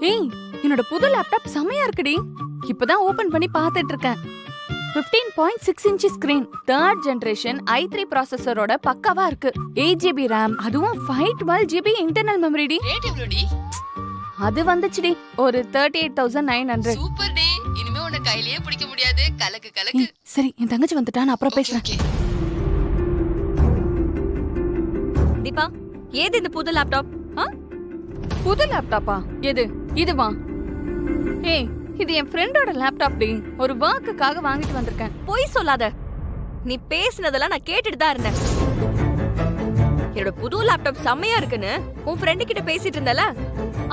ஏய், என்னோட புது லேப்டாப் செமையா இருக்குடி. இப்பதான் ஓபன் பண்ணி பார்த்துட்டு இருக்கேன். 15.6 inch screen, 3rd generation i3 ப்ராசஸரோட பக்காவா இருக்கு. 8GB RAM, அதுவும் 512GB இன்டர்னல் மெமரி டி. ரேட் எவ்வளவுடி? அது வந்துச்சுடி, ஒரு 38,900. சூப்பர் டி. இனிமே உன்னை கையிலேயே பிடிக்க முடியாது. கலக்கு கலக்கு. சரி, என் தங்கச்சி வந்துட்டா, நான் அப்புறம் பேசுறேன். தீபா, ஏது இந்த புது லேப்டாப்? புது லேப்டாப்பா? எது? இதுவா? ஏய், இது என் ஃப்ரெண்டோட லேப்டாப் டி. ஒரு வர்க்குக்காக வாங்கிட்டு வந்திருக்கேன். பொய் சொல்லாத. நீ பேசினதெல்லாம் நான் கேட்டுட்டு தான் இருந்தேன். என்னோட புது லேப்டாப் செம்மையா இருக்குன்னு உன் ஃப்ரெண்டு கிட்ட பேசிட்டு இருந்தல,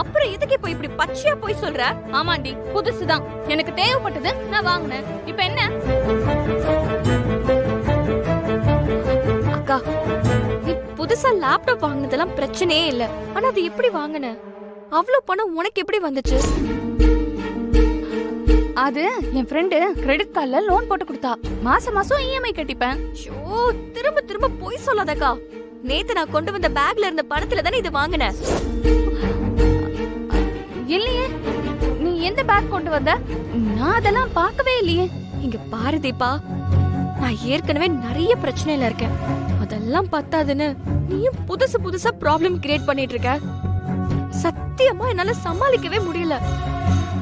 அப்புறம் எதுக்கு இப்ப இப்படி பச்சையா போய் சொல்ற? ஆமாண்டி, புதுசுதான், எனக்கு தேவைப்பட்டது, நான் வாங்கினேன். இப்ப என்ன? அக்கா, நீ புதுசா லேப்டாப் வாங்கினதெல்லாம் பிரச்சனையே இல்ல. ஆனா அது எப்படி வாங்கின? அவ்வளவு பணம் உனக்கு எப்படி வந்துச்சு? அது என் ஃப்ரெண்டு கிரெடிட் கார்டுல லோன் போட்டு கொடுத்தா. மாசம் மாசம் இஎம்ஐ கட்டிப்பேன். ஷோ, திரும்ப திரும்ப பொய் சொல்லாதக்கா. நேத்து நான் கொண்டு வந்த பேக்ல இருந்த பணத்துல தானே இது வாங்கின. இல்லையே, நீ எந்த பேக் கொண்டு வந்த? நான் அதெல்லாம் பார்க்கவே இல்லையே. இங்க பாரு தீபா, நான் ஏற்கனவே நிறைய பிரச்சனையில இருக்கேன். அதெல்லாம் பத்தாதுன்னு நீயும் புதுசு புதுசா ப்ராப்ளம் கிரியேட் பண்ணிட்டு இருக்க. சத்தியமா என்னால சமாளிக்கவே முடியல.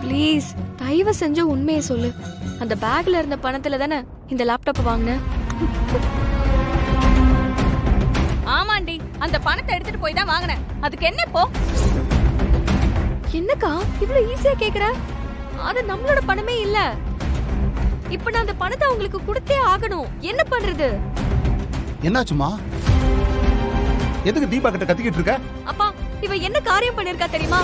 ப்ளீஸ், தயவு செஞ்சு உண்மையை சொல்லு. அந்த பேக்ல இருந்த பணத்துல தானே இந்த லேப்டாப் வாங்கின? ஆமாண்டி, அந்த பணத்தை எடுத்துட்டு போய் தான் வாங்கினேன். அதுக்கு என்ன இப்போ? என்னக்கா இவ்வளவு ஈஸியா கேக்குற? அது நம்மளோட பணமே இல்ல. இப்ப நான் அந்த பணத்தை உங்களுக்கு கொடுத்தே ஆகணும். என்ன பண்றது? என்னாச்சுமா? எதுக்கு தீபா கிட்ட கத்திக்கிட்டு இருக்க? அப்பா, இவ என்ன காரியம் பண்ணிருக்கா தெரியுமா?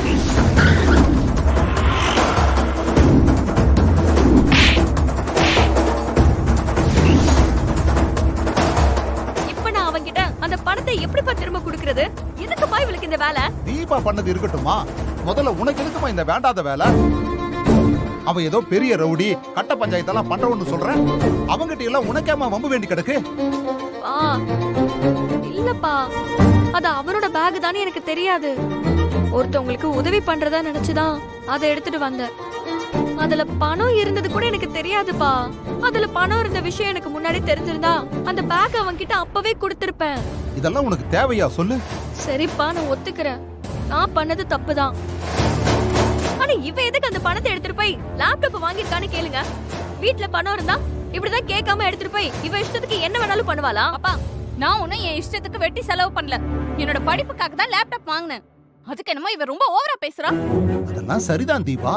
இப்ப நான் அவங்கிட்ட அந்த பணத்தை எப்படிப்பா திரும்ப கொடுக்கறது? எதுக்குப்பா இவளுக்கு இந்த வேலை? தீபா பண்ணது இருக்கட்டுமா, முதல்ல உனக்கு எதுக்குமா இந்த வேண்டாத வேலை? அவ ஏதோ பெரிய ரவுடி, கட்ட பஞ்சாயத்தெல்லாம் பண்றவன்னு சொல்ற. அவங்கிட்ட எல்லாம் உனக்கேமா வம்பு வேண்டி கிடக்கு? இல்லப்பா, அது அவனோட பேக் தானே எனக்கு தெரியாது. ஒருத்தவங்களுக்கு உதவி பண்றதா நினைச்சுதான் அதை எடுத்துட்டு வந்தேன். அதுல பணம் இருந்தது கூட எனக்கு தெரியாதுப்பா. அதுல பணம் இருந்த விஷயம் எனக்கு முன்னாடி தெரிஞ்சிருந்தா அந்த பேக் அவன்கிட்ட அப்பவே கொடுத்திருப்பேன். இதெல்லாம் உனக்கு தேவையா சொல்லு? சரிப்பா, நான் ஒத்துக்கிறேன், நான் பண்ணது தப்புதான். ஆனா இவ எதுக்கு அந்த பணத்தை எடுத்துட்டு போய் லேப்டாப் வாங்கிருக்கான்னு கேளுங்க. வீட்ல பணம் இருந்தா இப்படிதான் கேட்காம எடுத்துட்டு போய் இவ இஷ்டத்துக்கு என்ன வேணாலும் பண்ணுவாளா? அப்பா, நான் ஒன்னும் என் இஷ்டத்துக்கு வெட்டி செலவு பண்ணல. என்னோட படிப்புக்காக தான் லேப்டாப் வாங்கினேன். அதுக்கு என்னமோ இவ ரொம்ப ஓவரா பேசுறா. அதெல்லாம் சரிதான் தீபா,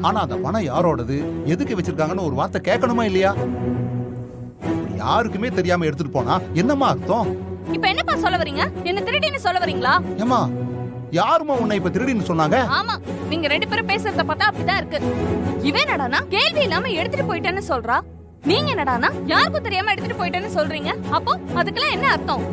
ஆனா அந்த பணம் யாரோடது, எதுக்கு வச்சிருக்காங்கன்னு ஒரு வார்த்தை கேட்கணுமா இல்லையா? யாருக்குமே தெரியாம எடுத்துட்டு போனா என்னமா அர்த்தம்? இப்ப என்னப்பா சொல்ல வரீங்க? என்ன திருடின்னு சொல்ல வரீங்களா? ஏமா, யாருமா உன்னை இப்ப திருடின்னு சொன்னாங்க? ஆமா, நீங்க ரெண்டு பேரும் பேசுறத பார்த்தா அப்படிதான் இருக்கு. இவன் என்னடானா கேள்வி இல்லாம எடுத்துட்டு போயிட்டேன்னு சொல்றா. நீங்க என்னடானா யாருக்கும் தெரியாம எடுத்துட்டு போயிட்டேன்னு சொல்றீங்க. அப்போ அதுக்கெல்லாம் என்ன அர்த்தம்?